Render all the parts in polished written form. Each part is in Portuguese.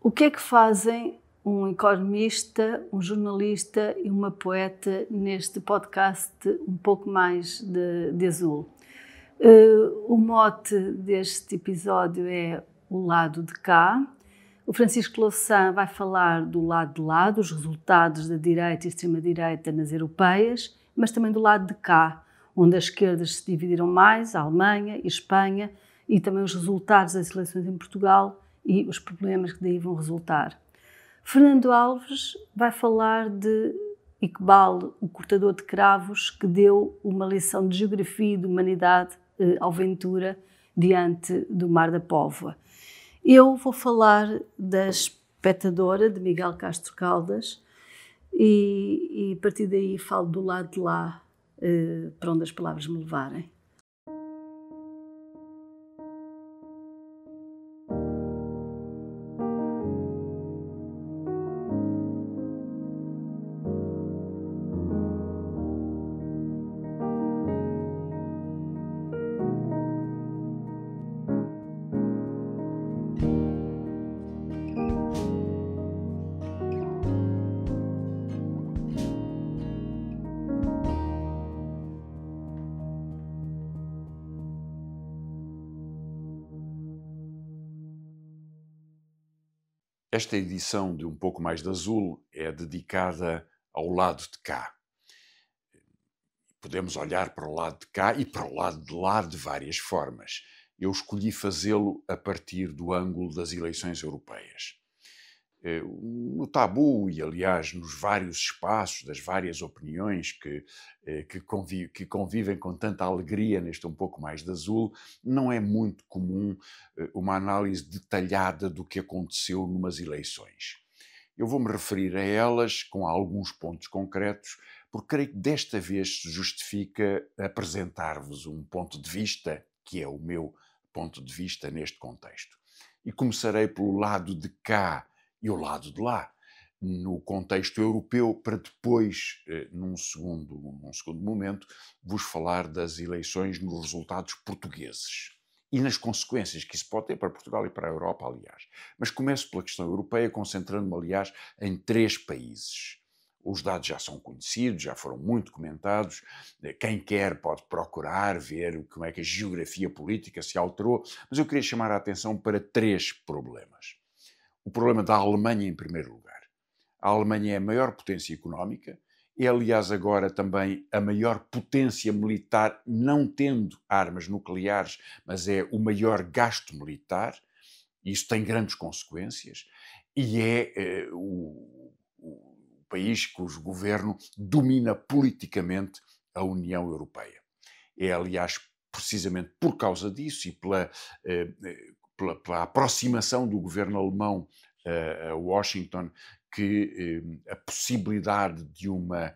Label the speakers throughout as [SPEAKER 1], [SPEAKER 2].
[SPEAKER 1] O que é que fazem um economista, um jornalista e uma poeta neste podcast um pouco mais de azul? O mote deste episódio é o lado de cá. O Francisco Louçã vai falar do lado de lá, dos resultados da direita e extrema-direita nas europeias, mas também do lado de cá, onde as esquerdas se dividiram mais, a Alemanha e Espanha, e também os resultados das eleições em Portugal e os problemas que daí vão resultar. Fernando Alves vai falar de Iqbal, o cortador de cravos, que deu uma lição de geografia e de humanidade ao Ventura diante do Mar da Póvoa. Eu vou falar da Espectadora, de Miguel Castro Caldas, e a partir daí falo do lado de lá, para onde as palavras me levarem.
[SPEAKER 2] Esta edição de Um Pouco Mais de Azul é dedicada ao lado de cá. Podemos olhar para o lado de cá e para o lado de lá de várias formas. Eu escolhi fazê-lo a partir do ângulo das eleições europeias. No tabu e, aliás, nos vários espaços das várias opiniões que convivem com tanta alegria neste Um Pouco Mais de Azul, não é muito comum uma análise detalhada do que aconteceu numas eleições. Eu vou-me referir a elas com alguns pontos concretos, porque creio que desta vez se justifica apresentar-vos um ponto de vista, que é o meu ponto de vista neste contexto. E começarei pelo lado de cá e o lado de lá, no contexto europeu, para depois, num segundo momento, vos falar das eleições nos resultados portugueses e nas consequências que isso pode ter para Portugal e para a Europa, aliás. Mas começo pela questão europeia, concentrando-me, aliás, em 3 países. Os dados já são conhecidos, já foram muito comentados. Quem quer pode procurar, ver como é que a geografia política se alterou, mas eu queria chamar a atenção para 3 problemas. O problema da Alemanha, em primeiro lugar. A Alemanha é a maior potência económica, é, aliás, agora também a maior potência militar, não tendo armas nucleares, mas é o maior gasto militar. Isso tem grandes consequências e é o país cujo governo domina politicamente a União Europeia. É, aliás, precisamente por causa disso e pela aproximação do governo alemão a Washington, que a possibilidade de uma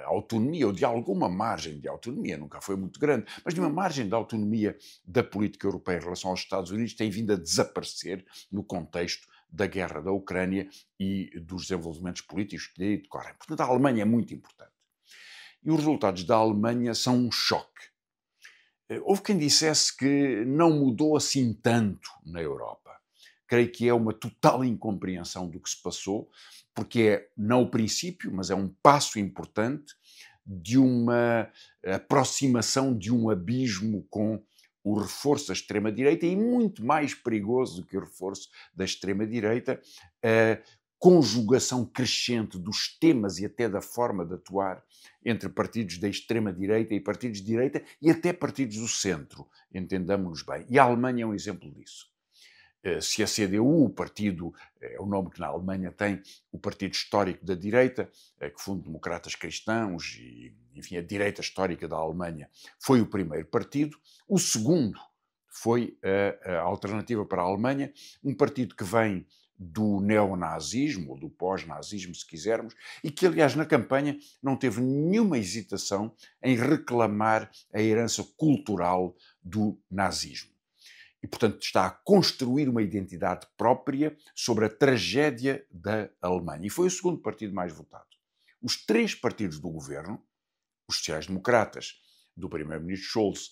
[SPEAKER 2] autonomia, ou de alguma margem de autonomia, nunca foi muito grande, mas de uma margem de autonomia da política europeia em relação aos Estados Unidos tem vindo a desaparecer no contexto da guerra da Ucrânia e dos desenvolvimentos políticos que daí decorrem. Portanto, a Alemanha é muito importante. E os resultados da Alemanha são um choque. Houve quem dissesse que não mudou assim tanto na Europa. Creio que é uma total incompreensão do que se passou, porque é não o princípio, mas é um passo importante de uma aproximação de um abismo com o reforço da extrema-direita e, muito mais perigoso do que o reforço da extrema-direita, a conjugação crescente dos temas e até da forma de atuar entre partidos da extrema-direita e partidos de direita e até partidos do centro, entendamos-nos bem. E a Alemanha é um exemplo disso. Se a CDU, o partido, é o nome que na Alemanha tem, o partido histórico da direita, que funda democratas cristãos e, enfim, a direita histórica da Alemanha, foi o primeiro partido. O segundo foi a Alternativa para a Alemanha, um partido que vem do neonazismo, ou do pós-nazismo, se quisermos, e que, aliás, na campanha não teve nenhuma hesitação em reclamar a herança cultural do nazismo. E, portanto, está a construir uma identidade própria sobre a tragédia da Alemanha. E foi o segundo partido mais votado. Os 3 partidos do governo, os sociais-democratas, do primeiro-ministro Scholz,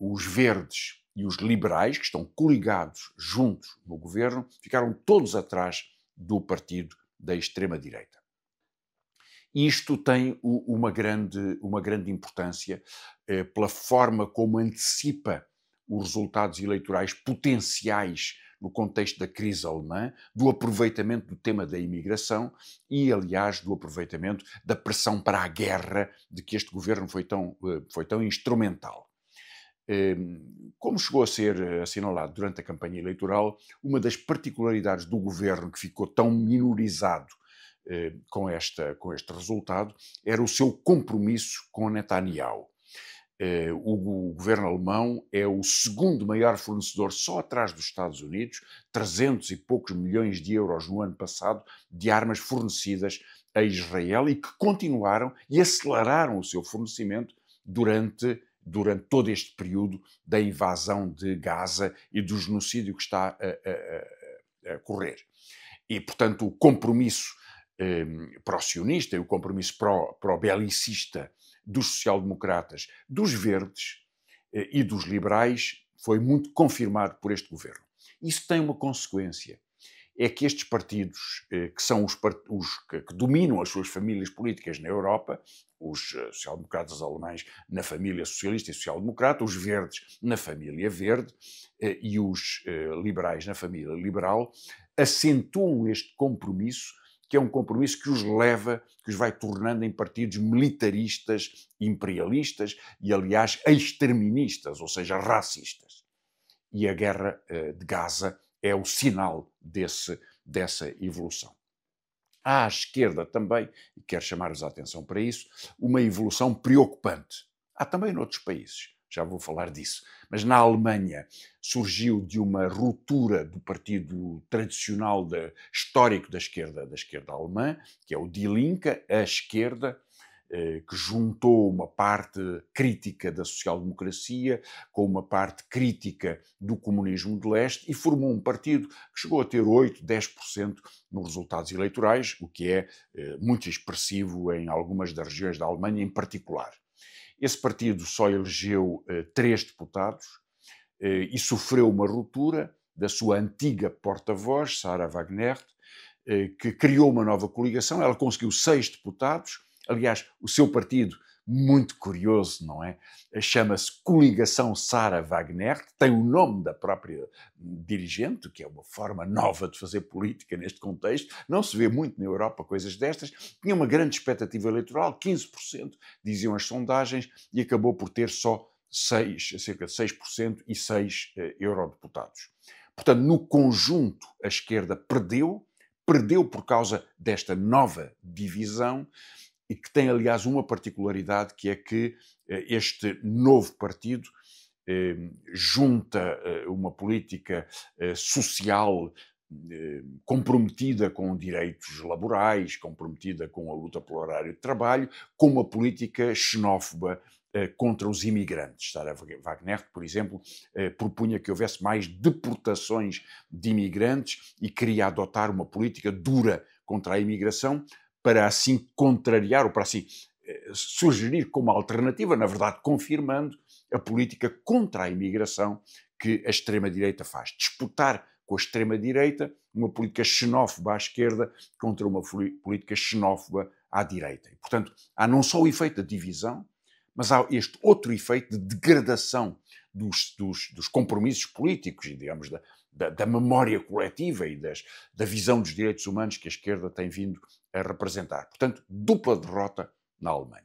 [SPEAKER 2] os verdes e os liberais, que estão coligados juntos no governo, ficaram todos atrás do partido da extrema-direita. Isto tem uma grande importância pela forma como antecipa os resultados eleitorais potenciais no contexto da crise alemã, do aproveitamento do tema da imigração e, aliás, do aproveitamento da pressão para a guerra de que este governo foi tão instrumental. Como chegou a ser assinalado durante a campanha eleitoral, uma das particularidades do governo que ficou tão minorizado com este resultado era o seu compromisso com Netanyahu. O governo alemão é o segundo maior fornecedor, só atrás dos Estados Unidos, 300 e poucos milhões de euros no ano passado, de armas fornecidas a Israel e que continuaram e aceleraram o seu fornecimento durante todo este período da invasão de Gaza e do genocídio que está a correr. E, portanto, o compromisso pró-sionista e o compromisso pró-belicista dos social-democratas, dos verdes e dos liberais foi muito confirmado por este governo. Isso tem uma consequência, é que estes partidos, que são os que dominam as suas famílias políticas na Europa, os social-democratas alemães na família socialista e social-democrata, os verdes na família verde e os liberais na família liberal, acentuam este compromisso, que é um compromisso que os vai tornando em partidos militaristas, imperialistas e, aliás, exterministas, ou seja, racistas. E a guerra de Gaza é o sinal dessa evolução. Há à esquerda também, e quero chamar-vos a atenção para isso, uma evolução preocupante. Há também noutros países, já vou falar disso. Mas na Alemanha surgiu de uma ruptura do partido tradicional histórico da esquerda alemã, que é o Die Linke, a esquerda, que juntou uma parte crítica da social-democracia com uma parte crítica do comunismo de leste e formou um partido que chegou a ter 8, 10% nos resultados eleitorais, o que é muito expressivo em algumas das regiões da Alemanha em particular. Esse partido só elegeu 3 deputados e sofreu uma ruptura da sua antiga porta-voz, Sarah Wagenknecht, que criou uma nova coligação. Ela conseguiu 6 deputados. Aliás, o seu partido, muito curioso, não é? Chama-se Coligação Sarah Wagenknecht, tem o nome da própria dirigente, que é uma forma nova de fazer política neste contexto. Não se vê muito na Europa coisas destas. Tinha uma grande expectativa eleitoral, 15%, diziam as sondagens, e acabou por ter só cerca de 6% e 6 eurodeputados. Portanto, no conjunto, a esquerda perdeu por causa desta nova divisão, e que tem, aliás, uma particularidade, que é que este novo partido junta uma política social comprometida com direitos laborais, comprometida com a luta pelo horário de trabalho, com uma política xenófoba contra os imigrantes. Sarah Wagenknecht, por exemplo, propunha que houvesse mais deportações de imigrantes e queria adotar uma política dura contra a imigração, para assim contrariar, ou para assim sugerir como alternativa, na verdade confirmando, a política contra a imigração que a extrema-direita faz. Disputar com a extrema-direita uma política xenófoba à esquerda contra uma política xenófoba à direita. E, portanto, há não só o efeito da divisão, mas há este outro efeito de degradação dos compromissos políticos e, digamos, da memória coletiva e da visão dos direitos humanos que a esquerda tem vindo a representar. Portanto, dupla derrota na Alemanha.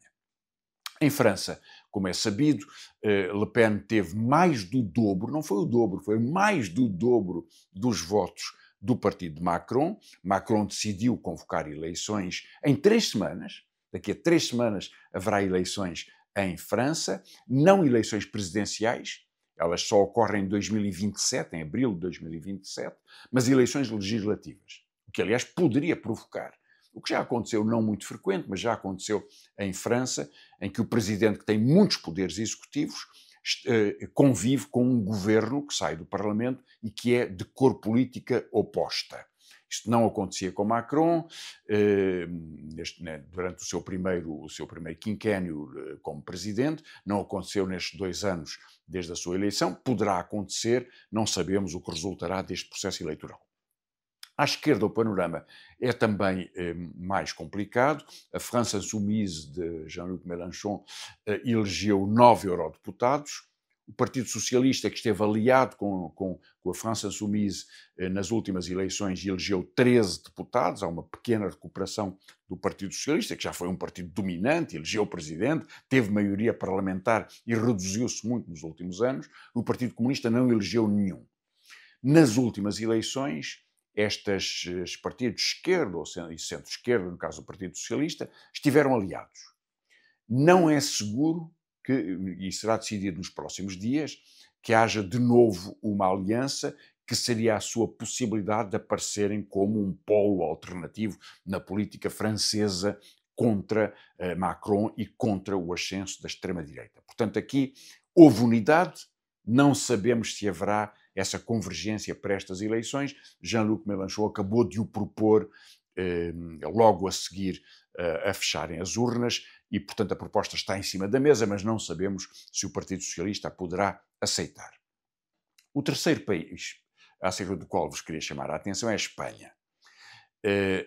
[SPEAKER 2] Em França, como é sabido, Le Pen teve mais do dobro, não foi o dobro, foi mais do dobro dos votos do partido de Macron. Macron decidiu convocar eleições em 3 semanas. Daqui a 3 semanas haverá eleições em França, não eleições presidenciais, elas só ocorrem em 2027, em abril de 2027, mas eleições legislativas, o que, aliás, poderia provocar, o que já aconteceu, não muito frequente, mas já aconteceu em França, em que o presidente, que tem muitos poderes executivos, convive com um governo que sai do Parlamento e que é de cor política oposta. Isto não acontecia com Macron, durante o seu primeiro quinquênio como presidente, não aconteceu nestes 2 anos desde a sua eleição, poderá acontecer, não sabemos o que resultará deste processo eleitoral. À esquerda, o panorama é também mais complicado. A France Insoumise de Jean-Luc Mélenchon elegeu 9 eurodeputados. O Partido Socialista, que esteve aliado com a France Insoumise nas últimas eleições, elegeu 13 deputados. Há uma pequena recuperação do Partido Socialista, que já foi um partido dominante, elegeu o presidente, teve maioria parlamentar e reduziu-se muito nos últimos anos. O Partido Comunista não elegeu nenhum. Nas últimas eleições, estes partidos de esquerda e centro-esquerda, no caso do Partido Socialista, estiveram aliados. Não é seguro que, e será decidido nos próximos dias, que haja de novo uma aliança que seria a sua possibilidade de aparecerem como um polo alternativo na política francesa contra Macron e contra o ascenso da extrema-direita. Portanto, aqui houve unidade, não sabemos se haverá essa convergência para estas eleições. Jean-Luc Mélenchon acabou de o propor logo a seguir a fecharem as urnas e, portanto, a proposta está em cima da mesa, mas não sabemos se o Partido Socialista a poderá aceitar. O terceiro país acerca do qual vos queria chamar a atenção é a Espanha.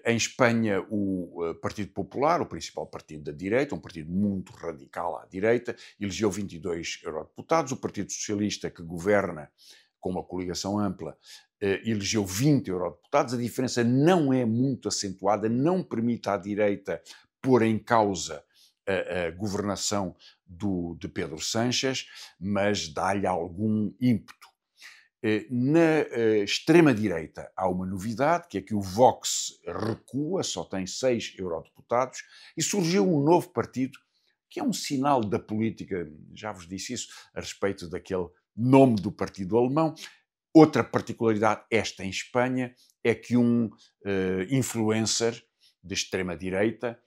[SPEAKER 2] Em Espanha, o Partido Popular, o principal partido da direita, um partido muito radical à direita, elegeu 22 eurodeputados. O Partido Socialista, que governa com uma coligação ampla, elegeu 20 eurodeputados. A diferença não é muito acentuada, não permite à direita pôr em causa a governação de Pedro Sánchez, mas dá-lhe algum ímpeto. Na extrema-direita há uma novidade, que é que o Vox recua, só tem 6 eurodeputados, e surgiu um novo partido, que é um sinal da política, já vos disse isso, a respeito daquele nome do partido alemão. Outra particularidade, esta em Espanha, é que um influencer de extrema-direita,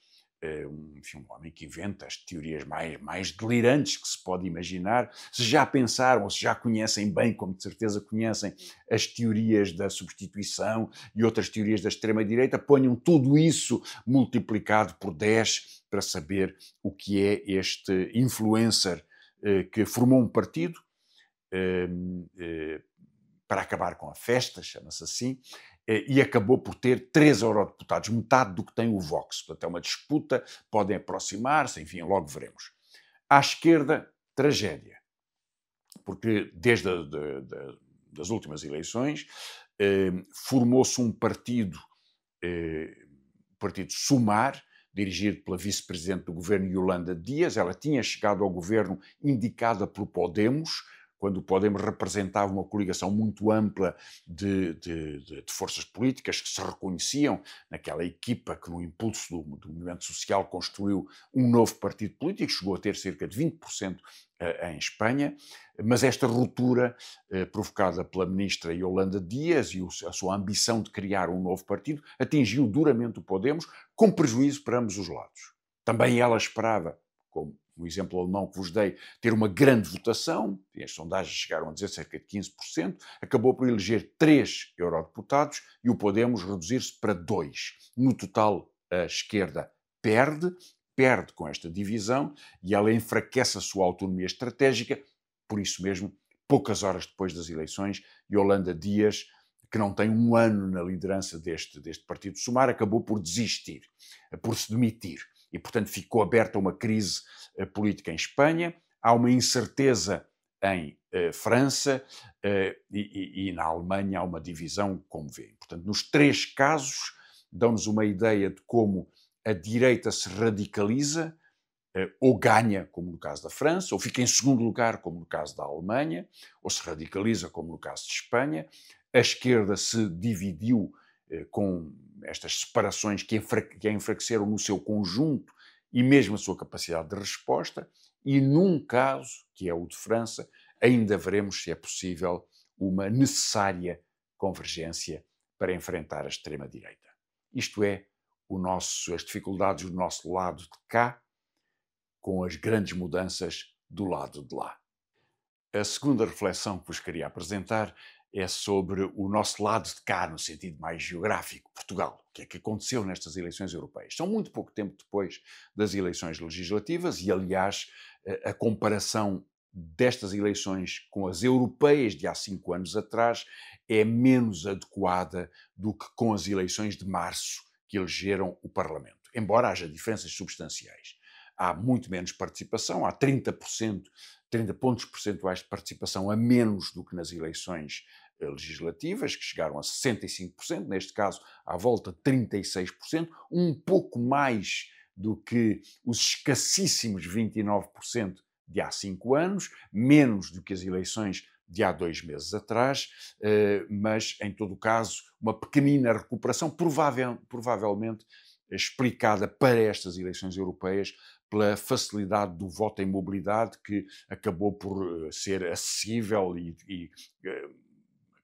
[SPEAKER 2] um homem que inventa as teorias mais delirantes que se pode imaginar. Se já pensaram ou se já conhecem bem, como de certeza conhecem, as teorias da substituição e outras teorias da extrema-direita, ponham tudo isso multiplicado por 10 para saber o que é este influencer que formou um partido para acabar com a festa, chama-se assim, e acabou por ter 3 eurodeputados, metade do que tem o Vox. Portanto, é uma disputa, podem aproximar-se, enfim, logo veremos. À esquerda, tragédia. Porque desde das últimas eleições formou-se um partido, partido Sumar, dirigido pela vice-presidente do governo, Yolanda Díaz. Ela tinha chegado ao governo indicada por Podemos, quando o Podemos representava uma coligação muito ampla de forças políticas que se reconheciam naquela equipa que, no impulso do movimento social, construiu um novo partido político, chegou a ter cerca de 20% em Espanha, mas esta ruptura provocada pela ministra Yolanda Díaz e a sua ambição de criar um novo partido atingiu duramente o Podemos, com prejuízo para ambos os lados. Também ela esperava, como no exemplo alemão que vos dei, ter uma grande votação, e as sondagens chegaram a dizer cerca de 15%, acabou por eleger 3 eurodeputados e o Podemos reduzir-se para 2. No total, a esquerda perde com esta divisão e ela enfraquece a sua autonomia estratégica. Por isso mesmo, poucas horas depois das eleições, Yolanda Díaz, que não tem um ano na liderança deste partido Sumar, acabou por desistir, por se demitir. E, portanto, ficou aberta uma crise política em Espanha. Há uma incerteza em França e na Alemanha há uma divisão, como vêem. Portanto, nos 3 casos, dão-nos uma ideia de como a direita se radicaliza, ou ganha, como no caso da França, ou fica em segundo lugar, como no caso da Alemanha, ou se radicaliza, como no caso de Espanha. A esquerda se dividiu com estas separações que a enfraqueceram no seu conjunto e mesmo a sua capacidade de resposta, e num caso, que é o de França, ainda veremos se é possível uma necessária convergência para enfrentar a extrema-direita. Isto é, as dificuldades do nosso lado de cá, com as grandes mudanças do lado de lá. A segunda reflexão que vos queria apresentar é sobre o nosso lado de cá, no sentido mais geográfico, Portugal. O que é que aconteceu nestas eleições europeias? São muito pouco tempo depois das eleições legislativas e, aliás, a comparação destas eleições com as europeias de há 5 anos atrás é menos adequada do que com as eleições de março que elegeram o Parlamento, embora haja diferenças substanciais. Há muito menos participação, há 30%, 30 pontos percentuais de participação a menos do que nas eleições legislativas, que chegaram a 65%, neste caso à volta de 36%, um pouco mais do que os escassíssimos 29% de há 5 anos, menos do que as eleições de há 2 meses atrás, mas, em todo o caso, uma pequenina recuperação, provavelmente explicada para estas eleições europeias pela facilidade do voto em mobilidade, que acabou por ser acessível e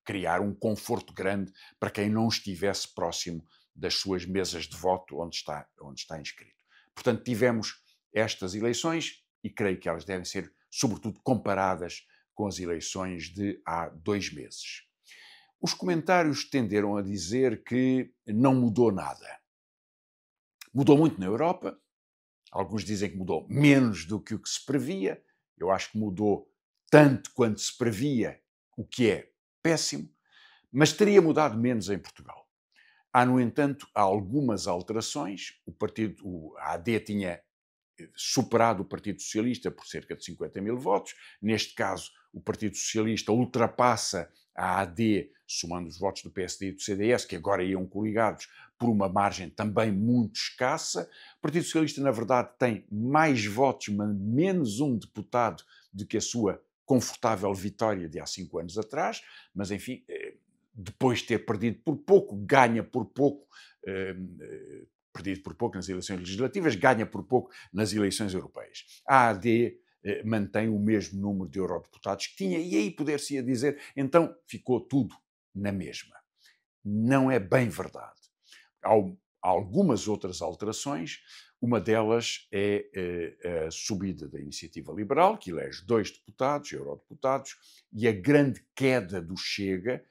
[SPEAKER 2] criar um conforto grande para quem não estivesse próximo das suas mesas de voto onde está inscrito. Portanto, tivemos estas eleições e creio que elas devem ser, sobretudo, comparadas com as eleições de há 2 meses. Os comentários tenderam a dizer que não mudou nada. Mudou muito na Europa. Alguns dizem que mudou menos do que o que se previa. Eu acho que mudou tanto quanto se previa, o que é péssimo, mas teria mudado menos em Portugal. Há, no entanto, algumas alterações. A AD tinha superado o Partido Socialista por cerca de 50 mil votos. Neste caso, o Partido Socialista ultrapassa a AD, somando os votos do PSD e do CDS, que agora iam coligados, por uma margem também muito escassa. O Partido Socialista, na verdade, tem mais votos, mas menos um deputado do que a sua confortável vitória de há 5 anos atrás, mas, enfim, depois de ter perdido por pouco, ganha por pouco, perdido por pouco nas eleições legislativas, ganha por pouco nas eleições europeias. A AD mantém o mesmo número de eurodeputados que tinha, e aí poder-se-ia dizer, então ficou tudo na mesma. Não é bem verdade. Há algumas outras alterações. Uma delas é a subida da Iniciativa Liberal, que elege 2 deputados, eurodeputados, e a grande queda do Chega,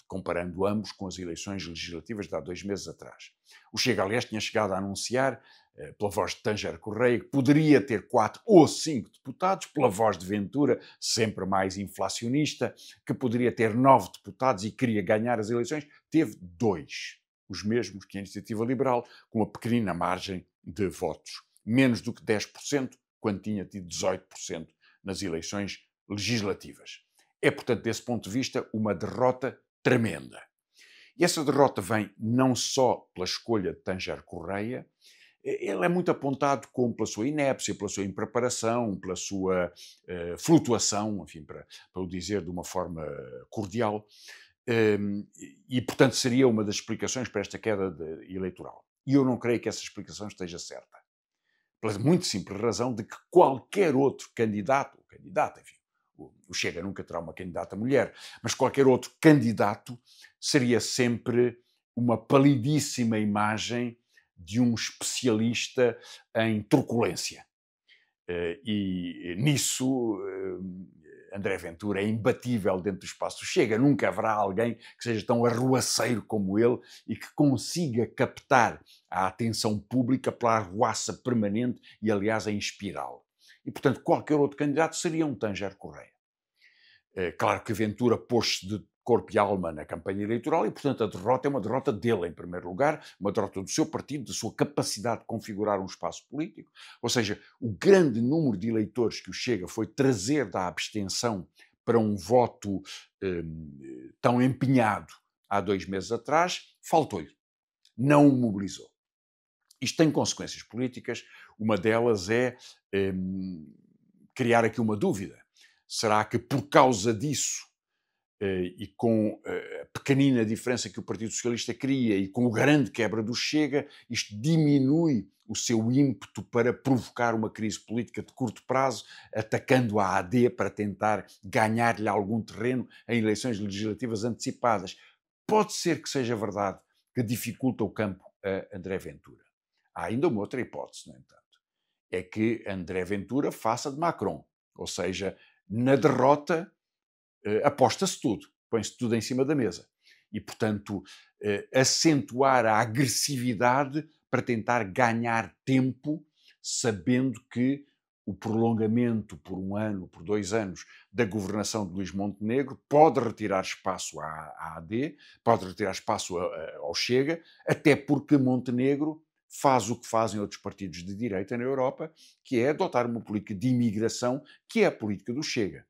[SPEAKER 2] comparando ambos com as eleições legislativas de há 2 meses atrás. O Chega, aliás, tinha chegado a anunciar, pela voz de Tanger Correia, que poderia ter 4 ou 5 deputados, pela voz de Ventura, sempre mais inflacionista, que poderia ter 9 deputados e queria ganhar as eleições. Teve 2, os mesmos que a Iniciativa Liberal, com uma pequenina margem de votos. Menos do que 10%, quando tinha tido 18% nas eleições legislativas. É, portanto, desse ponto de vista, uma derrota tremenda. E essa derrota vem não só pela escolha de Tanger Correia, ele é muito apontado como pela sua inépcia, pela sua impreparação, pela sua flutuação, enfim, para o dizer de uma forma cordial, e, portanto, seria uma das explicações para esta queda eleitoral. E eu não creio que essa explicação esteja certa. Pela muito simples razão de que qualquer outro candidato, enfim, o Chega nunca terá uma candidata mulher, mas qualquer outro candidato seria sempre uma palidíssima imagem de um especialista em truculência. E nisso André Ventura é imbatível dentro do espaço do Chega. Nunca haverá alguém que seja tão arruaceiro como ele e que consiga captar a atenção pública pela arruaça permanente e, aliás, em espiral. E, portanto, qualquer outro candidato seria um Tanger Correia. Claro que Ventura pôs-se de corpo e alma na campanha eleitoral e, portanto, a derrota é uma derrota dele, em primeiro lugar, uma derrota do seu partido, da sua capacidade de configurar um espaço político. Ou seja, o grande número de eleitores que o Chega foi trazer da abstenção para um voto tão empenhado há 2 meses atrás, faltou-lhe. Não o mobilizou. Isto tem consequências políticas. Uma delas é criar aqui uma dúvida. Será que, por causa disso, e com a pequenina diferença que o Partido Socialista cria e com o grande quebra do Chega, isto diminui o seu ímpeto para provocar uma crise política de curto prazo, atacando a AD para tentar ganhar-lhe algum terreno em eleições legislativas antecipadas? Pode ser que seja verdade que dificulta o campo a André Ventura. Há ainda uma outra hipótese, no entanto. É que André Ventura faça de Macron, ou seja, na derrota aposta-se tudo. põe-se tudo em cima da mesa. E, portanto, acentuar a agressividade para tentar ganhar tempo, sabendo que o prolongamento por 1 ano, por 2 anos, da governação de Luís Montenegro pode retirar espaço à AD, pode retirar espaço ao Chega, até porque Montenegro faz o que fazem outros partidos de direita na Europa, que é adotar uma política de imigração, que é a política do Chega,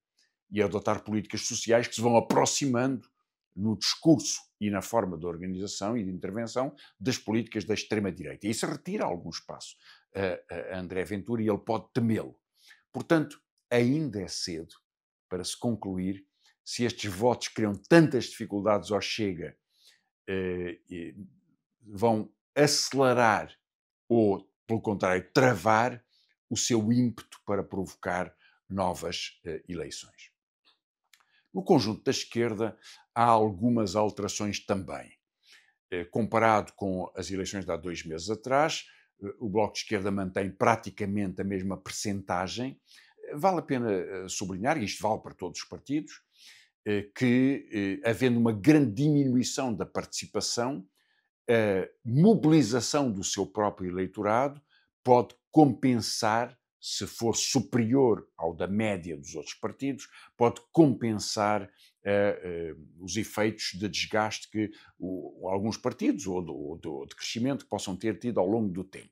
[SPEAKER 2] e adotar políticas sociais que se vão aproximando no discurso e na forma de organização e de intervenção das políticas da extrema-direita. E isso retira algum espaço a André Ventura e ele pode temê-lo. Portanto, ainda é cedo para se concluir se estes votos que criam tantas dificuldades ao Chega vão acelerar ou, pelo contrário, travar o seu ímpeto para provocar novas eleições. No conjunto da esquerda há algumas alterações também. Comparado com as eleições de há 2 meses atrás, o Bloco de Esquerda mantém praticamente a mesma percentagem. Vale a pena sublinhar, e isto vale para todos os partidos, que, havendo uma grande diminuição da participação, a mobilização do seu próprio eleitorado pode compensar, se for superior ao da média dos outros partidos, pode compensar os efeitos de desgaste que alguns partidos ou de crescimento que possam ter tido ao longo do tempo.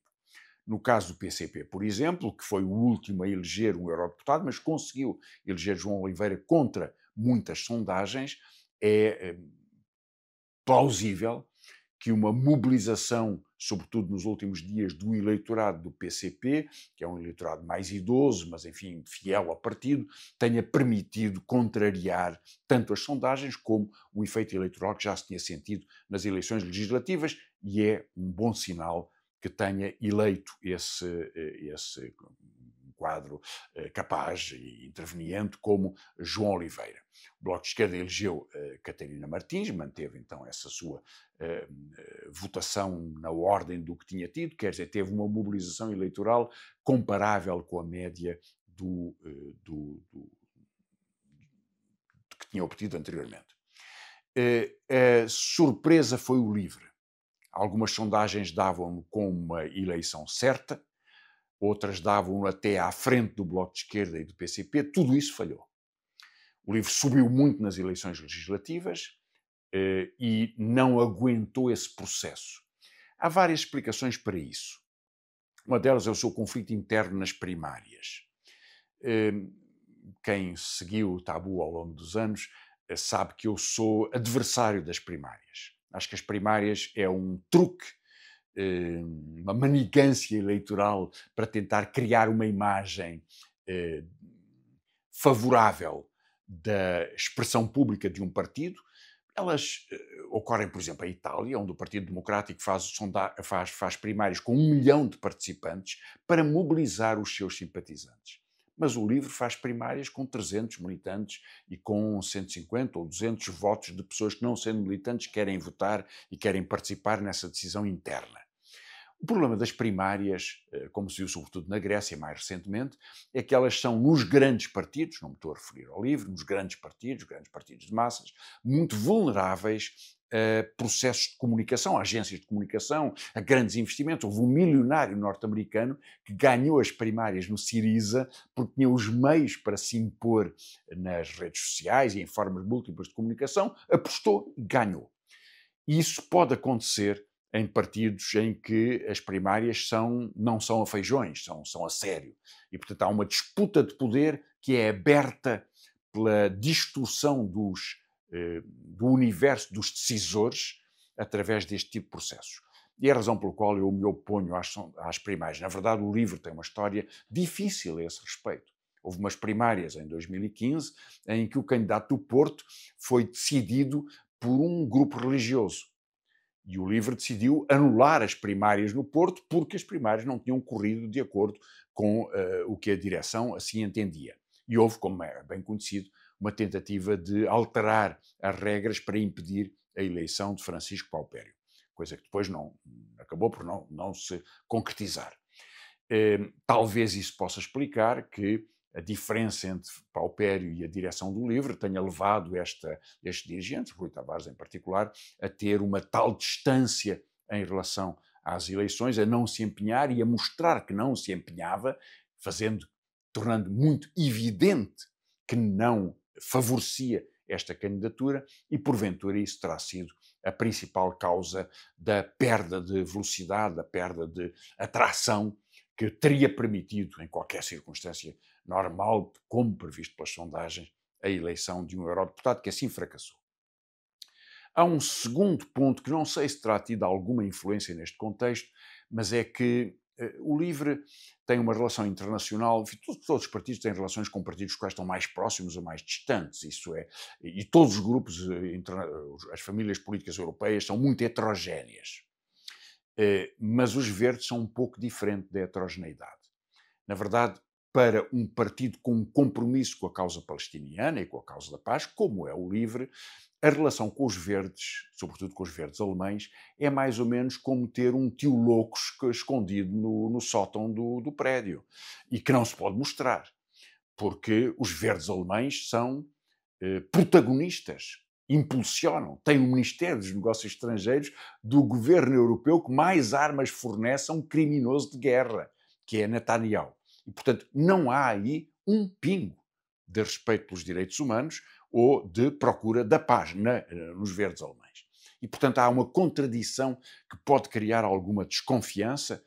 [SPEAKER 2] No caso do PCP, por exemplo, que foi o último a eleger um eurodeputado, mas conseguiu eleger João Oliveira contra muitas sondagens, é plausível que uma mobilização, sobretudo nos últimos dias, do eleitorado do PCP, que é um eleitorado mais idoso, mas, enfim, fiel ao partido, tenha permitido contrariar tanto as sondagens como o efeito eleitoral que já se tinha sentido nas eleições legislativas, e é um bom sinal que tenha eleito esse quadro capaz e interveniente como João Oliveira. O Bloco de Esquerda elegeu Catarina Martins, manteve então essa sua votação na ordem do que tinha tido, quer dizer, teve uma mobilização eleitoral comparável com a média que tinha obtido anteriormente. A surpresa foi o LIVRE. Algumas sondagens davam-no como uma eleição certa, outras davam-no até à frente do Bloco de Esquerda e do PCP. Tudo isso falhou. O LIVRE subiu muito nas eleições legislativas e não aguentou esse processo. Há várias explicações para isso. Uma delas é o seu conflito interno nas primárias. Quem seguiu o Tabu ao longo dos anos sabe que eu sou adversário das primárias. Acho que as primárias é um truque, uma manigância eleitoral para tentar criar uma imagem favorável da expressão pública de um partido. Elas ocorrem, por exemplo, em Itália, onde o Partido Democrático faz primárias com 1 milhão de participantes para mobilizar os seus simpatizantes. Mas o LIVRE faz primárias com 300 militantes e com 150 ou 200 votos de pessoas que, não sendo militantes, querem votar e querem participar nessa decisão interna. O problema das primárias, como se viu sobretudo na Grécia mais recentemente, é que elas são nos grandes partidos, não me estou a referir ao LIVRE, nos grandes partidos de massas, muito vulneráveis a processos de comunicação, a agências de comunicação, a grandes investimentos. Houve um milionário norte-americano que ganhou as primárias no Syriza porque tinha os meios para se impor nas redes sociais e em formas múltiplas de comunicação, apostou e ganhou. E isso pode acontecer em partidos em que as primárias não são a feijões, são a sério. E, portanto, há uma disputa de poder que é aberta pela distorção do universo dos decisores através deste tipo de processos. E é a razão pela qual eu me oponho às primárias. Na verdade, o LIVRE tem uma história difícil a esse respeito. Houve umas primárias em 2015 em que o candidato do Porto foi decidido por um grupo religioso. E o LIVRE decidiu anular as primárias no Porto porque as primárias não tinham corrido de acordo com o que a direção assim entendia. E houve, como é bem conhecido, uma tentativa de alterar as regras para impedir a eleição de Francisco Paupério, coisa que depois acabou por não se concretizar. Talvez isso possa explicar que a diferença entre Paupério e a direção do LIVRE tenha levado este dirigente, Rui Tavares em particular, a ter uma tal distância em relação às eleições, a não se empenhar e a mostrar que não se empenhava, tornando muito evidente que não favorecia esta candidatura e, porventura, isso terá sido a principal causa da perda de velocidade, da perda de atração que teria permitido, em qualquer circunstância normal, como previsto pelas sondagens, a eleição de um eurodeputado, que assim fracassou. Há um segundo ponto que não sei se terá tido alguma influência neste contexto, mas é que o LIVRE tem uma relação internacional, todos os partidos têm relações com partidos que estão mais próximos ou mais distantes, isso é, e todos os grupos, as famílias políticas europeias são muito heterogéneas. Mas os verdes são um pouco diferente da heterogeneidade. Na verdade, para um partido com um compromisso com a causa palestiniana e com a causa da paz, como é o LIVRE, a relação com os verdes, sobretudo com os verdes alemães, é mais ou menos como ter um tio louco escondido no sótão do prédio e que não se pode mostrar, porque os verdes alemães são protagonistas, impulsionam, têm o Ministério dos Negócios Estrangeiros do governo europeu que mais armas fornece a um criminoso de guerra, que é Netanyahu. E, portanto, não há aí um pingo de respeito pelos direitos humanos ou de procura da paz nos verdes alemães. E, portanto, há uma contradição que pode criar alguma desconfiança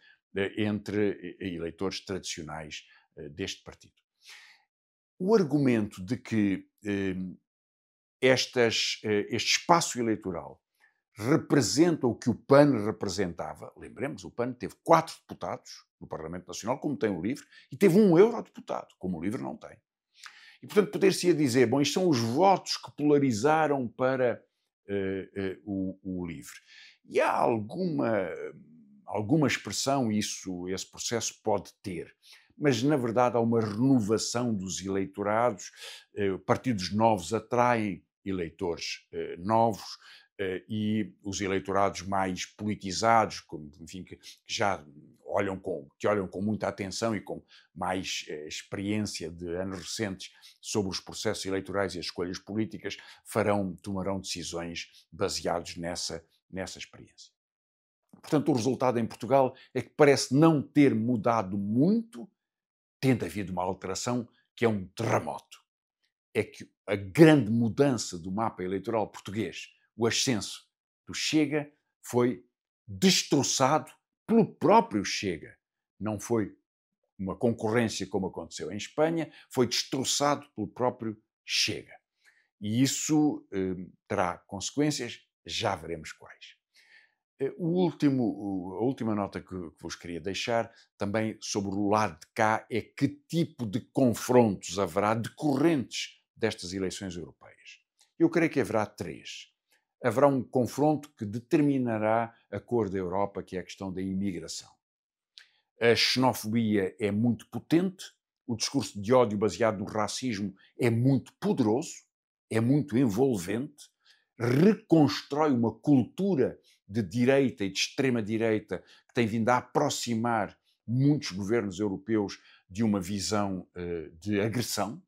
[SPEAKER 2] entre eleitores tradicionais deste partido. O argumento de que este espaço eleitoral representa o que o PAN representava. Lembremos, o PAN teve 4 deputados no Parlamento Nacional, como tem o LIVRE, e teve 1 eurodeputado, como o LIVRE não tem. E, portanto, poder-se-ia dizer, bom, isto são os votos que polarizaram para o LIVRE. E há alguma expressão esse processo pode ter. Mas, na verdade, há uma renovação dos eleitorados, partidos novos atraem eleitores novos, e os eleitorados mais politizados, enfim, que já olham com muita atenção e com mais experiência de anos recentes sobre os processos eleitorais e as escolhas políticas, tomarão decisões baseadas nessa experiência. Portanto, o resultado em Portugal é que parece não ter mudado muito, tendo havido uma alteração que é um terremoto. É que a grande mudança do mapa eleitoral português, o ascenso do Chega, foi destroçado pelo próprio Chega. Não foi uma concorrência como aconteceu em Espanha, foi destroçado pelo próprio Chega. E isso terá consequências, já veremos quais. A última nota que vos queria deixar, também sobre o lado de cá, é que tipo de confrontos haverá decorrentes destas eleições europeias. Eu creio que haverá 3. Haverá um confronto que determinará a cor da Europa, que é a questão da imigração. A xenofobia é muito potente, o discurso de ódio baseado no racismo é muito poderoso, é muito envolvente, reconstrói uma cultura de direita e de extrema-direita que tem vindo a aproximar muitos governos europeus de uma visão de agressão,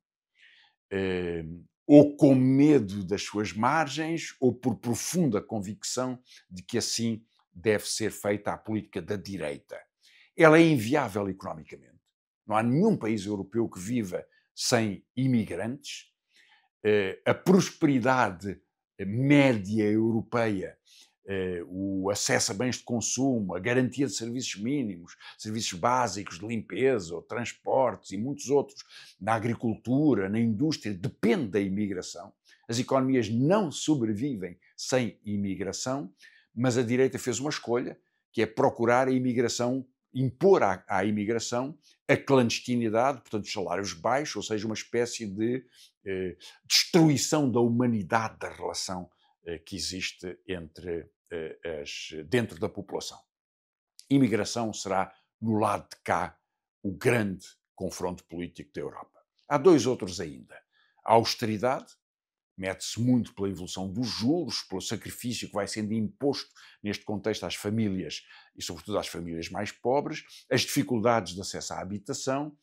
[SPEAKER 2] ou com medo das suas margens, ou por profunda convicção de que assim deve ser feita a política da direita. Ela é inviável economicamente. Não há nenhum país europeu que viva sem imigrantes. A prosperidade média europeia, o acesso a bens de consumo, a garantia de serviços mínimos, serviços básicos de limpeza, ou transportes e muitos outros, na agricultura, na indústria, depende da imigração. As economias não sobrevivem sem imigração, mas a direita fez uma escolha, que é procurar a imigração, impor à imigração a clandestinidade, portanto, os salários baixos, ou seja, uma espécie de destruição da humanidade da relação que existe dentro da população. Imigração será, no lado de cá, o grande confronto político da Europa. Há 2 outros ainda. A austeridade, mete-se muito pela evolução dos juros, pelo sacrifício que vai sendo imposto neste contexto às famílias, e sobretudo às famílias mais pobres, as dificuldades de acesso à habitação,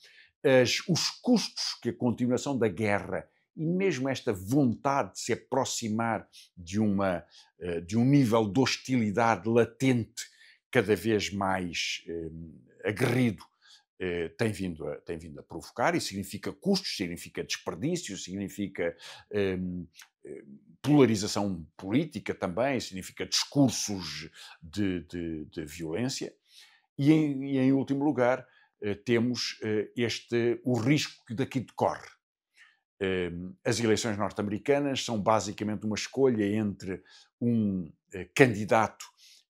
[SPEAKER 2] os custos que a continuação da guerra e mesmo esta vontade de se aproximar de um nível de hostilidade latente cada vez mais aguerrido tem vindo a provocar, e significa custos, significa desperdício, significa polarização política também, significa discursos de violência. E em último lugar, temos o risco que daqui decorre. As eleições norte-americanas são basicamente uma escolha entre um candidato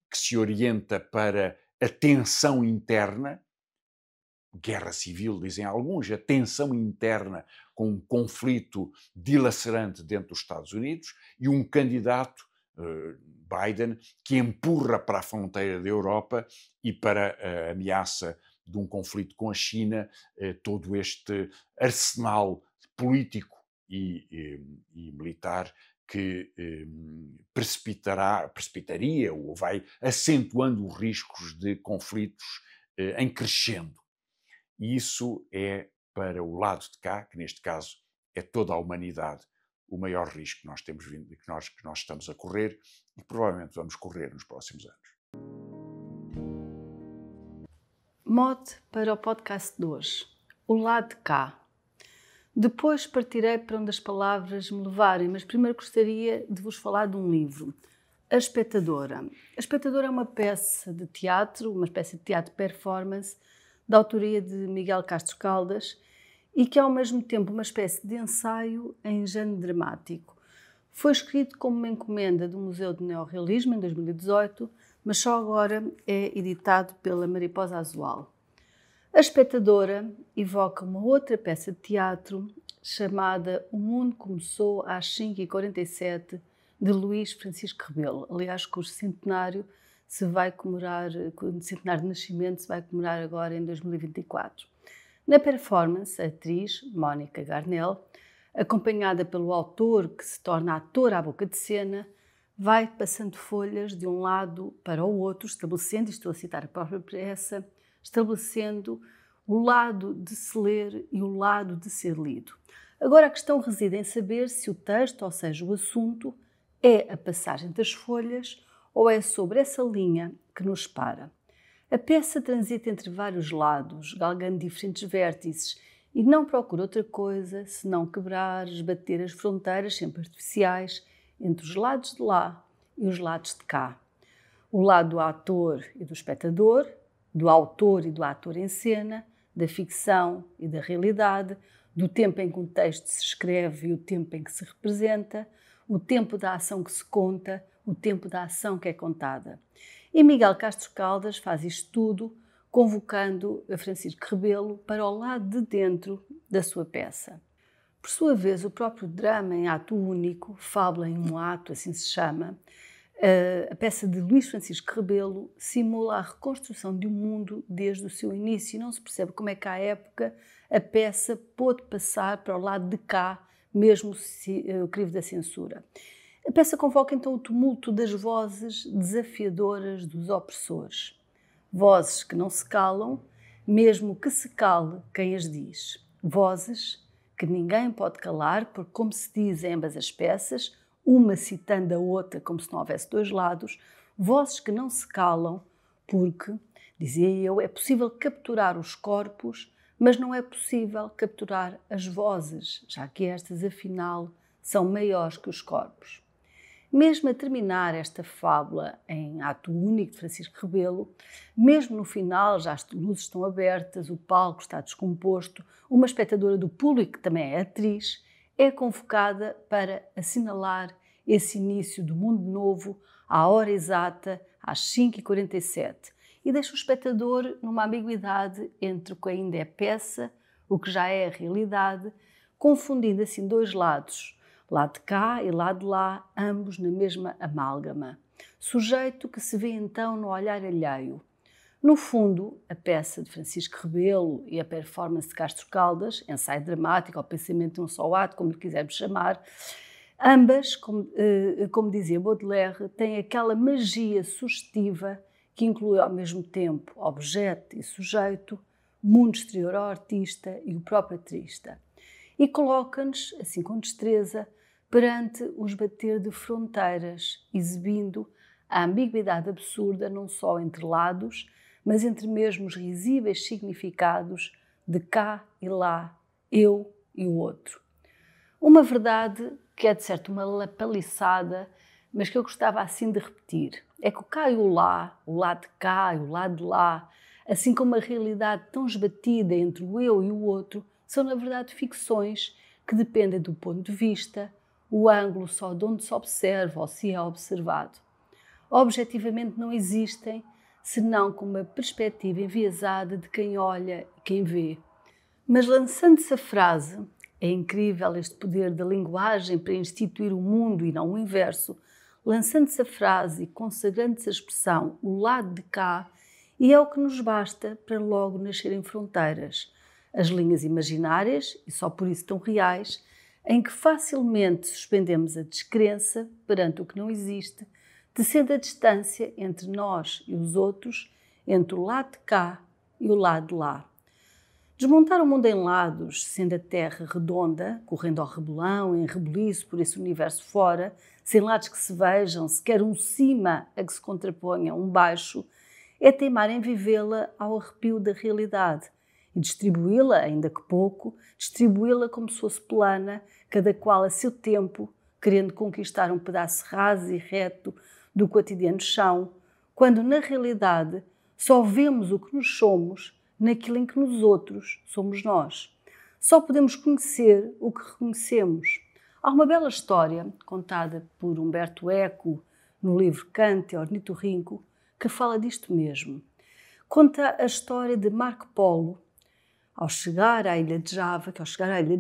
[SPEAKER 2] que se orienta para a tensão interna, guerra civil, dizem alguns, a tensão interna com um conflito dilacerante dentro dos Estados Unidos, e um candidato, Biden, que empurra para a fronteira da Europa e para a ameaça de um conflito com a China todo este arsenal político e militar que precipitaria ou vai acentuando os riscos de conflitos em crescendo. E isso é, para o lado de cá, que neste caso é toda a humanidade, o maior risco que nós temos vindo, que nós estamos a correr e que provavelmente vamos correr nos próximos anos.
[SPEAKER 1] Mote para o podcast de hoje: o lado de cá. Depois partirei para onde as palavras me levarem, mas primeiro gostaria de vos falar de um livro, A Espectadora. A Espectadora é uma peça de teatro, uma espécie de teatro performance, da autoria de Miguel Castro Caldas, e que é ao mesmo tempo uma espécie de ensaio em género dramático. Foi escrito como uma encomenda do Museu de Neorrealismo em 2018, mas só agora é editado pela Mariposa Azual. A Espectadora evoca uma outra peça de teatro chamada O Mundo Começou às 5h47, de Luís Francisco Rebelo, aliás, cujo centenário o centenário de nascimento se vai comemorar agora em 2024. Na performance, a atriz, Mónica Garnel, acompanhada pelo autor, que se torna ator à boca de cena, vai passando folhas de um lado para o outro, estabelecendo, estou a citar a própria peça, estabelecendo o lado de se ler e o lado de ser lido. Agora a questão reside em saber se o texto, ou seja, o assunto, é a passagem das folhas ou é sobre essa linha que nos para. A peça transita entre vários lados, galgando diferentes vértices, e não procura outra coisa senão quebrar, esbater as fronteiras sempre artificiais entre os lados de lá e os lados de cá. O lado do ator e do espectador, do autor e do ator em cena, da ficção e da realidade, do tempo em que um texto se escreve e o tempo em que se representa, o tempo da ação que se conta, o tempo da ação que é contada. E Miguel Castro Caldas faz isto tudo, convocando a Francisco Rebelo para o lado de dentro da sua peça. Por sua vez, o próprio drama em ato único, fábula em um ato, assim se chama, a peça de Luís Francisco Rebelo simula a reconstrução de um mundo desde o seu início, e não se percebe como é que à época a peça pôde passar para o lado de cá, mesmo o crivo da censura. A peça convoca então o tumulto das vozes desafiadoras dos opressores. Vozes que não se calam, mesmo que se cale quem as diz. Vozes que ninguém pode calar, porque, como se diz em ambas as peças, uma citando a outra como se não houvesse dois lados, vozes que não se calam porque, dizia eu, é possível capturar os corpos, mas não é possível capturar as vozes, já que estas, afinal, são maiores que os corpos. Mesmo a terminar esta fábula em ato único de Francisco Rebelo, mesmo no final, já as luzes estão abertas, o palco está descomposto, uma espectadora do público, que também é atriz, é convocada para assinalar esse início do mundo novo à hora exata, às 5h47, e deixa o espectador numa ambiguidade entre o que ainda é peça, o que já é a realidade, confundindo assim dois lados, lado de cá e lado de lá, ambos na mesma amálgama. Sujeito que se vê então no olhar alheio. No fundo, a peça de Francisco Rebelo e a performance de Castro Caldas, ensaio dramático ou pensamento de um só ato, como lhe quisermos chamar, ambas, como dizia Baudelaire, têm aquela magia sugestiva que inclui ao mesmo tempo objeto e sujeito, mundo exterior ao artista e o próprio artista, e coloca-nos, assim com destreza, perante os bater de fronteiras, exibindo a ambiguidade absurda não só entre lados, mas entre mesmo os risíveis significados de cá e lá, eu e o outro. Uma verdade que é de certo uma lapaliçada, mas que eu gostava assim de repetir, é que o cá e o lado de cá e o lado de lá, assim como a realidade tão esbatida entre o eu e o outro, são na verdade ficções que dependem do ponto de vista, o ângulo só de onde se observa ou se é observado. Objetivamente não existem, senão com uma perspectiva enviesada de quem olha e quem vê. Mas lançando-se a frase, é incrível este poder da linguagem para instituir o mundo e não o inverso, lançando-se a frase e consagrando-se a expressão o lado de cá, e é o que nos basta para logo nascerem fronteiras, as linhas imaginárias, e só por isso tão reais, em que facilmente suspendemos a descrença perante o que não existe, tecendo a distância entre nós e os outros, entre o lado de cá e o lado de lá. Desmontar o mundo em lados, sendo a Terra redonda, correndo ao rebolão, em rebuliço por esse universo fora, sem lados que se vejam, sequer um cima a que se contraponha um baixo, é teimar em vivê-la ao arrepio da realidade e distribuí-la, ainda que pouco, distribuí-la como se fosse plana, cada qual a seu tempo, querendo conquistar um pedaço raso e reto do cotidiano chão, quando na realidade só vemos o que nos somos naquilo em que nos outros somos nós. Só podemos conhecer o que reconhecemos. Há uma bela história contada por Umberto Eco no livro Cante ao Ornitorrinco que fala disto mesmo. Conta a história de Marco Polo, ao chegar à ilha de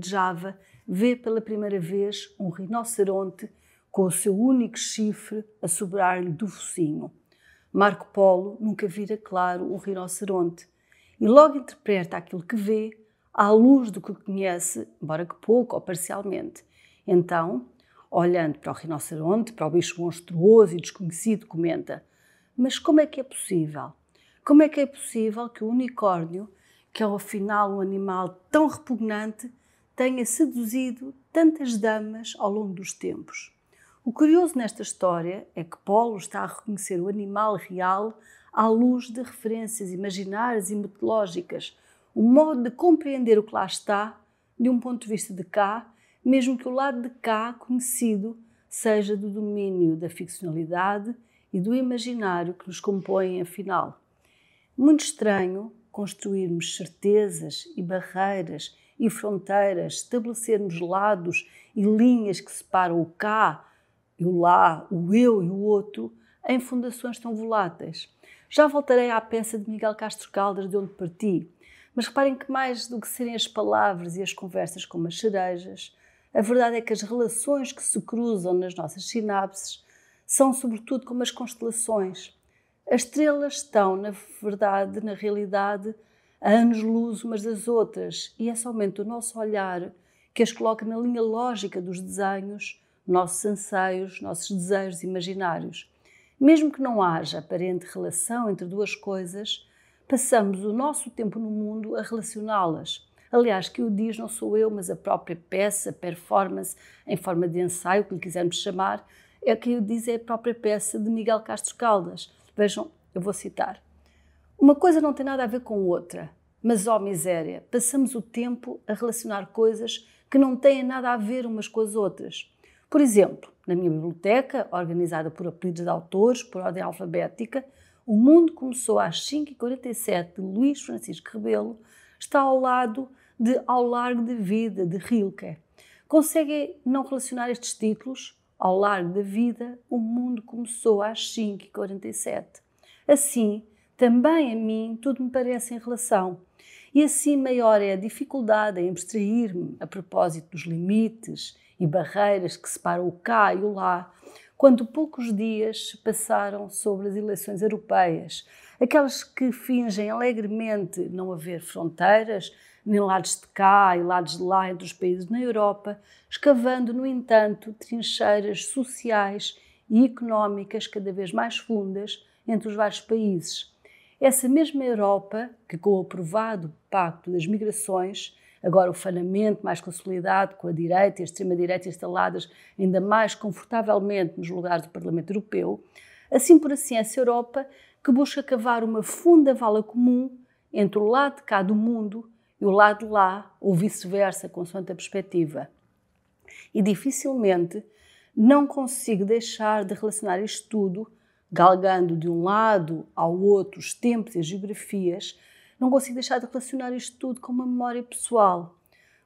[SPEAKER 1] Java, vê pela primeira vez um rinoceronte com o seu único chifre a sobrar-lhe do focinho. Marco Polo nunca vira claro um rinoceronte e logo interpreta aquilo que vê à luz do que conhece, embora que pouco ou parcialmente. Então, olhando para o rinoceronte, para o bicho monstruoso e desconhecido, comenta: mas como é que é possível? Como é que é possível que o unicórnio, que é ao final um animal tão repugnante, tenha seduzido tantas damas ao longo dos tempos? O curioso nesta história é que Polo está a reconhecer o animal real à luz de referências imaginárias e mitológicas, um modo de compreender o que lá está, de um ponto de vista de cá, mesmo que o lado de cá conhecido seja do domínio da ficcionalidade e do imaginário que nos compõem, afinal. Muito estranho construirmos certezas e barreiras e fronteiras, estabelecermos lados e linhas que separam o cá e o lá, o eu e o outro, em fundações tão voláteis. Já voltarei à peça de Miguel Castro Caldas, de onde parti, mas reparem que mais do que serem as palavras e as conversas como as cerejas, a verdade é que as relações que se cruzam nas nossas sinapses são sobretudo como as constelações. As estrelas estão, na verdade, na realidade, a anos-luz umas das outras, e é somente o nosso olhar que as coloca na linha lógica dos desenhos, nossos anseios, nossos desejos imaginários. Mesmo que não haja aparente relação entre duas coisas, passamos o nosso tempo no mundo a relacioná-las. Aliás, que o diz não sou eu, mas a própria peça, performance, em forma de ensaio, que lhe quisermos chamar, é que o diz é a própria peça de Miguel Castro Caldas. Vejam, eu vou citar. Uma coisa não tem nada a ver com outra, mas, ó miséria, passamos o tempo a relacionar coisas que não têm nada a ver umas com as outras. Por exemplo, na minha biblioteca, organizada por apelidos de autores, por ordem alfabética, O Mundo Começou às 5h47, de Luís Francisco Rebelo, está ao lado de Ao Largo da Vida, de Rilke. Conseguem não relacionar estes títulos? Ao largo da vida, o mundo começou às 5h47. Assim, também a mim tudo me parece em relação. E assim maior é a dificuldade em abstrair-me a propósito dos limites e barreiras que separam o cá e o lá, quando poucos dias se passaram sobre as eleições europeias, aquelas que fingem alegremente não haver fronteiras, nem lados de cá e lados de lá entre os países na Europa, escavando, no entanto, trincheiras sociais e económicas cada vez mais fundas entre os vários países. Essa mesma Europa que, com o aprovado Pacto das Migrações, agora ufanamente mais consolidado, com a direita e a extrema-direita instaladas ainda mais confortavelmente nos lugares do Parlamento Europeu, assim por assim essa Europa que busca cavar uma funda vala comum entre o lado de cá do mundo e o lado de lá, ou vice-versa, consoante a perspectiva. E dificilmente não consigo deixar de relacionar isto tudo, galgando de um lado ao outro os tempos e as geografias, não consigo deixar de relacionar isto tudo com uma memória pessoal.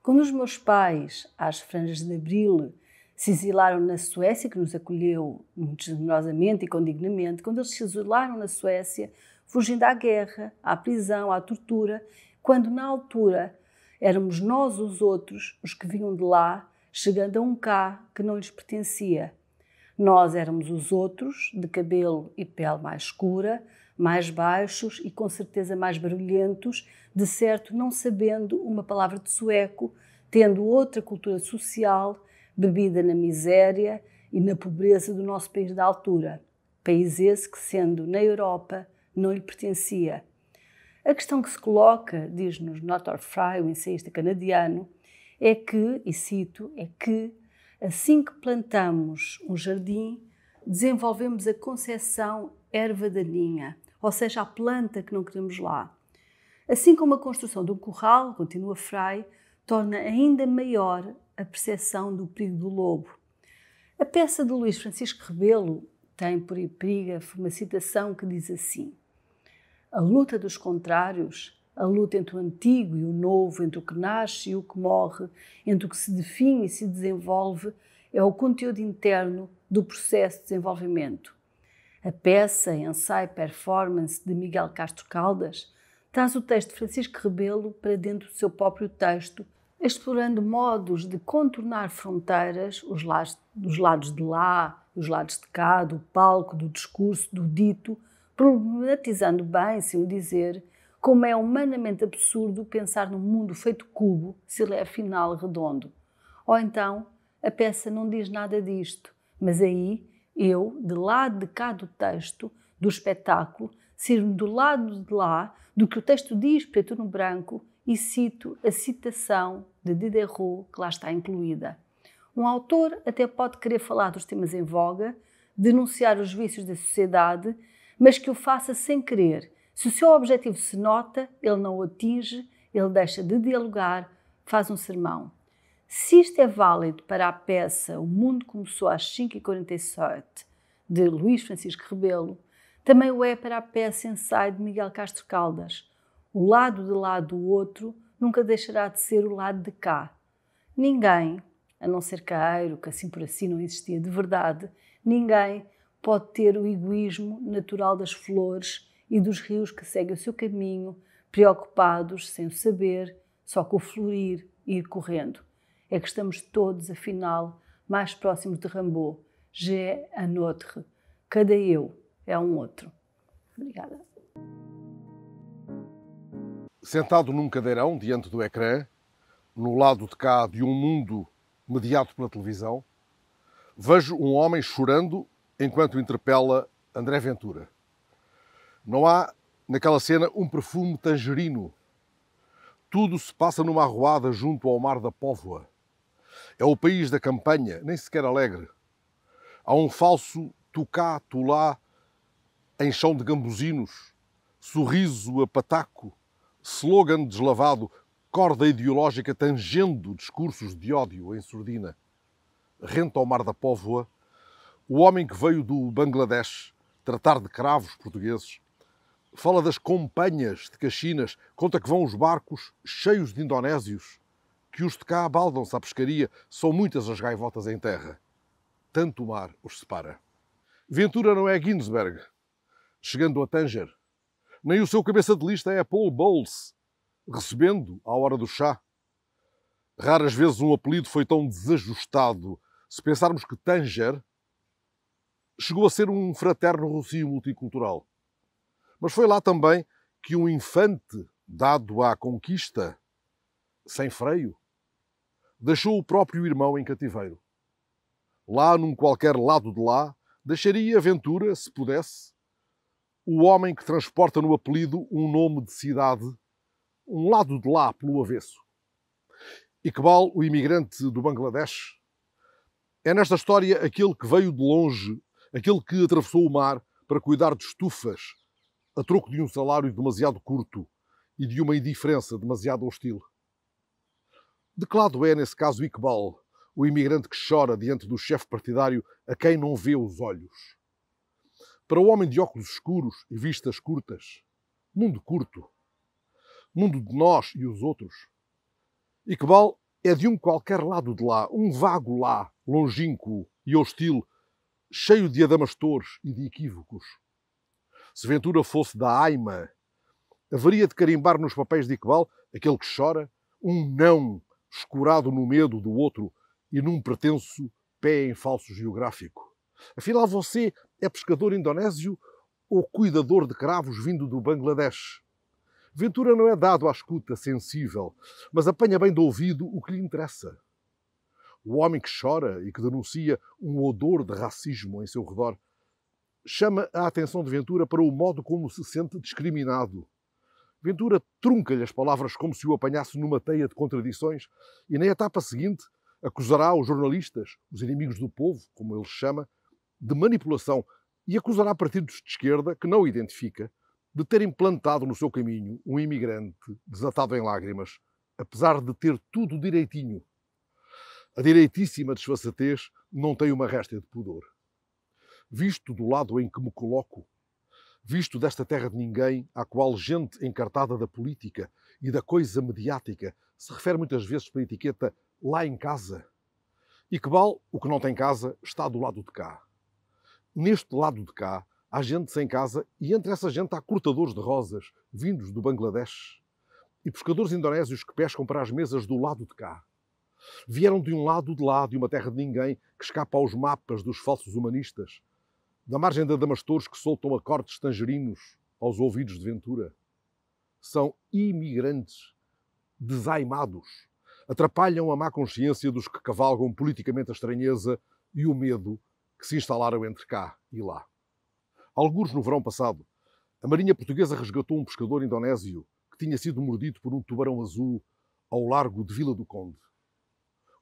[SPEAKER 1] Quando os meus pais, às franjas de abril, se exilaram na Suécia, que nos acolheu muito generosamente e com dignamente, quando eles se exilaram na Suécia, fugindo à guerra, à prisão, à tortura, quando na altura éramos nós os outros, os que vinham de lá, chegando a um cá que não lhes pertencia. Nós éramos os outros, de cabelo e pele mais escura, mais baixos e com certeza mais barulhentos, de certo não sabendo uma palavra de sueco, tendo outra cultura social, bebida na miséria e na pobreza do nosso país da altura. País esse que, sendo na Europa, não lhe pertencia. A questão que se coloca, diz-nos Notor Fry, o ensaísta canadiano, é que, e cito, é que assim que plantamos um jardim, desenvolvemos a concepção erva daninha, ou seja, a planta que não queremos lá. Assim como a construção de um curral, continua Fry, torna ainda maior a percepção do perigo do lobo. A peça de Luís Francisco Rebelo tem por epígrafe uma citação que diz assim: a luta dos contrários, a luta entre o antigo e o novo, entre o que nasce e o que morre, entre o que se define e se desenvolve, é o conteúdo interno do processo de desenvolvimento. A peça Ensaio-Performance de Miguel Castro Caldas traz o texto de Francisco Rebelo para dentro do seu próprio texto, explorando modos de contornar fronteiras, os lados de lá, os lados de cá, do palco, do discurso, do dito, problematizando bem, sem o dizer, como é humanamente absurdo pensar num mundo feito cubo se ele é afinal redondo. Ou então, a peça não diz nada disto, mas aí eu, de lado de cá do texto, do espetáculo, sirvo do lado de lá do que o texto diz preto no branco e cito a citação de Diderot que lá está incluída. Um autor até pode querer falar dos temas em voga, denunciar os vícios da sociedade, mas que o faça sem querer. Se o seu objetivo se nota, ele não o atinge, ele deixa de dialogar, faz um sermão. Se isto é válido para a peça O Mundo Começou às 5h47, de Luís Francisco Rebelo, também o é para a peça Ensaio de Miguel Castro Caldas. O lado de lá do outro nunca deixará de ser o lado de cá. Ninguém, a não ser Caeiro, que assim por assim não existia de verdade, ninguém pode ter o egoísmo natural das flores e dos rios que seguem o seu caminho, preocupados, sem o saber, só com o fluir e ir correndo. É que estamos todos, afinal, mais próximos de Rimbaud. J'ai un autre. Cada eu é um outro. Obrigada.
[SPEAKER 3] Sentado num cadeirão diante do ecrã, no lado de cá de um mundo mediado pela televisão, vejo um homem chorando enquanto interpela André Ventura. Não há, naquela cena, um perfume tangerino. Tudo se passa numa arruada junto ao mar da Póvoa. É o país da campanha, nem sequer alegre. Há um falso tu cá, tu lá, em chão de gambuzinos, sorriso a pataco, slogan deslavado, corda ideológica tangendo discursos de ódio em surdina. Rente ao mar da Póvoa, o homem que veio do Bangladesh tratar de cravos portugueses, fala das companhias de Caxinas, conta que vão os barcos cheios de indonésios, que os de cá baldam-se à pescaria, são muitas as gaivotas em terra. Tanto o mar os separa. Ventura não é Ginsberg, chegando a Tanger. Nem o seu cabeça de lista é Paul Bowles, recebendo à hora do chá. Raras vezes um apelido foi tão desajustado, se pensarmos que Tanger chegou a ser um fraterno Rocio multicultural. Mas foi lá também que um infante dado à conquista, sem freio, deixou o próprio irmão em cativeiro. Lá, num qualquer lado de lá, deixaria a Ventura, se pudesse, o homem que transporta no apelido um nome de cidade, um lado de lá pelo avesso. Iqbal, o imigrante do Bangladesh, é nesta história aquele que veio de longe, aquele que atravessou o mar para cuidar de estufas, a troco de um salário demasiado curto e de uma indiferença demasiado hostil. De que lado é, nesse caso, Iqbal, o imigrante que chora diante do chefe partidário a quem não vê os olhos? Para o homem de óculos escuros e vistas curtas, mundo curto, mundo de nós e os outros, Iqbal é de um qualquer lado de lá, um vago lá, longínquo e hostil, cheio de adamastores e de equívocos. Se Ventura fosse da Aima, haveria de carimbar nos papéis de Iqbal, aquele que chora, um não escurado no medo do outro e num pretenso pé em falso geográfico. Afinal, você é pescador indonésio ou cuidador de cravos vindo do Bangladesh? Ventura não é dado à escuta sensível, mas apanha bem do ouvido o que lhe interessa. O homem que chora e que denuncia um odor de racismo em seu redor chama a atenção de Ventura para o modo como se sente discriminado. Ventura trunca-lhe as palavras como se o apanhasse numa teia de contradições e, na etapa seguinte, acusará os jornalistas, os inimigos do povo, como ele chama, de manipulação e acusará partidos de esquerda que não identifica de terem plantado no seu caminho um imigrante desatado em lágrimas, apesar de ter tudo direitinho. A direitíssima desfaçatez não tem uma réstia de pudor. Visto do lado em que me coloco, visto desta terra de ninguém, à qual gente encartada da política e da coisa mediática se refere muitas vezes pela etiqueta lá em casa, Iqbal, o que não tem casa, está do lado de cá. Neste lado de cá, há gente sem casa e entre essa gente há cortadores de rosas vindos do Bangladesh e pescadores indonésios que pescam para as mesas do lado de cá. Vieram de um lado de lá, de uma terra de ninguém que escapa aos mapas dos falsos humanistas, da margem de adamastores que soltam acordes tangerinos aos ouvidos de Ventura. São imigrantes desaimados. Atrapalham a má consciência dos que cavalgam politicamente a estranheza e o medo que se instalaram entre cá e lá. Algures no verão passado, a Marinha Portuguesa resgatou um pescador indonésio que tinha sido mordido por um tubarão azul ao largo de Vila do Conde.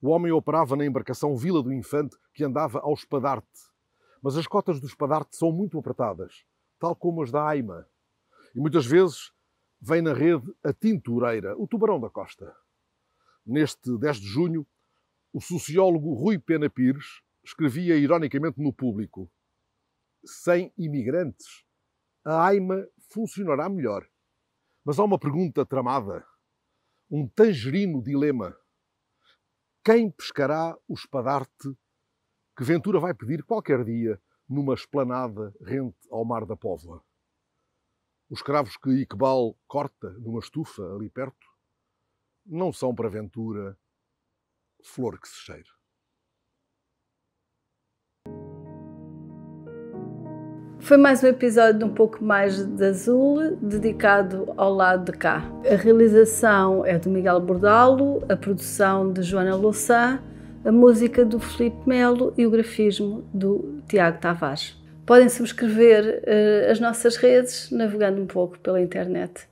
[SPEAKER 3] O homem operava na embarcação Vila do Infante que andava ao espadarte, mas as cotas do espadarte são muito apertadas, tal como as da Aima, e muitas vezes vem na rede a tintureira, o tubarão da costa. Neste 10 de junho, o sociólogo Rui Pena Pires escrevia ironicamente no Público: sem imigrantes, a Aima funcionará melhor. Mas há uma pergunta tramada, um tangerino dilema. Quem pescará o espadarte que Ventura vai pedir qualquer dia numa esplanada rente ao Mar da Póvoa? Os cravos que Iqbal corta numa estufa ali perto não são para Ventura flor que se cheire.
[SPEAKER 1] Foi mais um episódio de Um Pouco Mais de Azul, dedicado ao lado de cá. A realização é do Miguel Bordalo, a produção de Joana Louçã, a música do Filipe Melo e o grafismo do Tiago Tavares. Podem subscrever as nossas redes navegando um pouco pela internet.